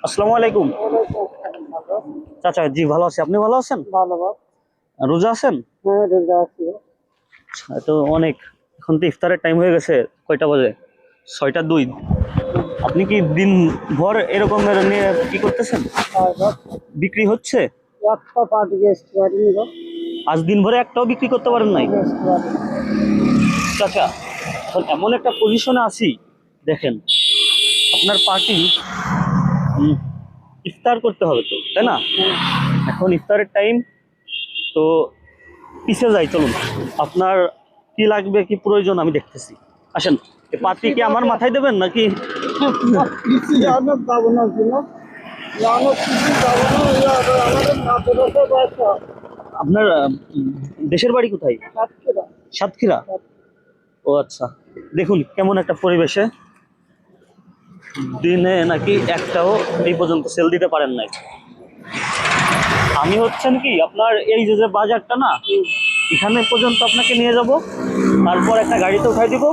আসসালামু আলাইকুম। চাচা, জি ভালো আছি, আপনি ভালো আছেন? রোজা আছেন? তো অনেক, এখন তো ইফতারের টাইম হয়ে গেছে। কয়টা বাজে? 6টা 2। আপনি কি দিন ভর এরকমের নিয়ে কি করতেছেন? বিক্রি হচ্ছে? আজ দিন ভরে একটাও বিক্রি করতে পারেন নাই? চাচা, এখন এমন একটা পজিশনে আছি, দেখেন আপনার পার্টি ইফতার করতে হবে তো, তাই না? এখন ইফতারের টাইম, তো পিছে যাই, চলুন। আপনার কি লাগবে, কি প্রয়োজন আমি দেখতেছি, আসেন। এই পাত্রী কি আমার মাথায় দেবেন নাকি? আপনার দেশের বাড়ি কোথায়? সাতক্ষীরা। ও আচ্ছা। দেখুন কেমন একটা পরিবেশে দিনে নাকি একটাও এই পর্যন্ত সেল দিতে পারেন নাই। আমি হচ্ছেন কি আপনার এই যে বাজারটা না, এখানে পর্যন্ত আপনাকে নিয়ে যাব, তারপর একটা গাড়িতে উঠাই দিব,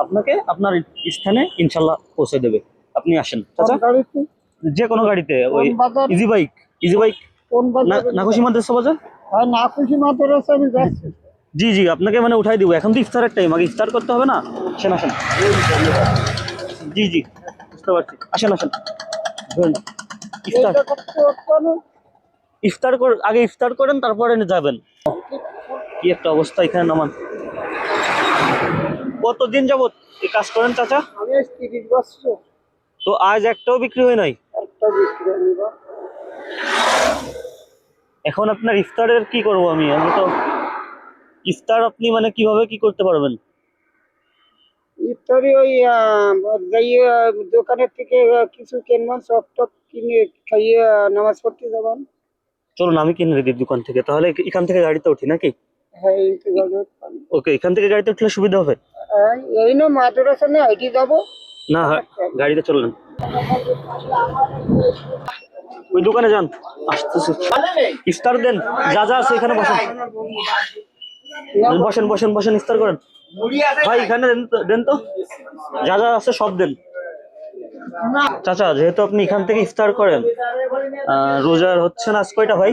আপনাকে আপনার স্থানে ইনশাল্লাহ পৌঁছে দেবে। আপনি আসেন চাচা, যে কোনো গাড়িতে, ওই ইজি বাইক। ইজি বাইক নাকুশি মাদ্রাসা বাজার। জি জি, আপনাকে মানে উঠাই দিব। এখন তো ইফতারের টাইম, আগে ইফতার করতে হবে না? আসেন আসেন। জি জি, বুঝতে পারছি, আসেন আসেন। ইফতার ইফতার আগে ইফতার করেন, তারপরে যাবেন। কি একটা অবস্থা এখানে নামান। কতদিন যাবত এই কাজ করেন চাচা? তো আজ একটাও বিক্রি হয় নাই? এখন আপনার ইফতারের কি করবো আমি তো ইফতার আপনি মানে কিভাবে কি করতে পারবেন? ইফতারি ওই দোকানের থেকে কিছু কিনবেন, সব টপ কিনে খাইয়ে নামাজ পড়তে যাবেন। চলুন আমি কিনে দিই দোকান থেকে, তাহলে এখান থেকে গাড়িতে উঠি নাকি? হ্যাঁ, ওকে, এখান থেকে গাড়িতে উঠলে সুবিধা হবে। এই না মাদ্রাসা নিয়ে আইটি যাবো না, গাড়িতে চললেন, ওই দোকানে যান, আসতেছি। ইফতার দেন, যা যা আছে এখানে বসেন বসেন বসেন বসেন, ইফতার করেন ভাই, এখানে দেন তো, যা যা আছে সব দেন। চাচা, যেহেতু আপনি এখান থেকে ইফতার করেন, রোজার হচ্ছে না আজ কয়টা ভাই?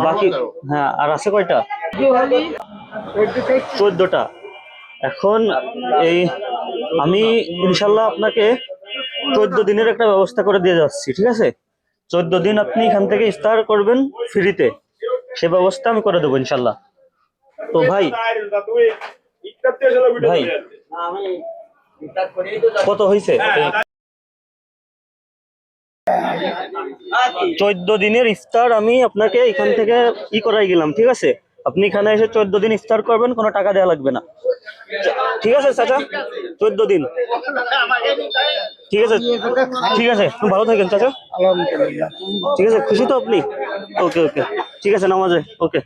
বাকি, হ্যাঁ, আর আছে কয়টা? 14টা। এখন এই আমি ইনশাল্লাহ আপনাকে 14 দিনের একটা ব্যবস্থা করে দিয়ে যাচ্ছি, ঠিক আছে? 14 দিন আপনি এখান থেকে ইফতার করবেন ফ্রিতে, সে ব্যবস্থা আমি করে দেবো ইনশাল্লাহ। তো ভাই, ভাই কত হয়েছে? 14 দিনের ইফতার আমি আপনাকে এখান থেকে করাই গেলাম, ঠিক আছে? আপনি এখানে এসে 14 দিন ইফতার করবেন, কোনো টাকা দেওয়া লাগবে না, ঠিক আছে চাচা? 14 দিন, ঠিক আছে? ঠিক আছে, ভালো থাকেন চাচা। ঠিক আছে, খুশি তো আপনি? ওকে ওকে, ঠিক আছে, নামাজে, ওকে।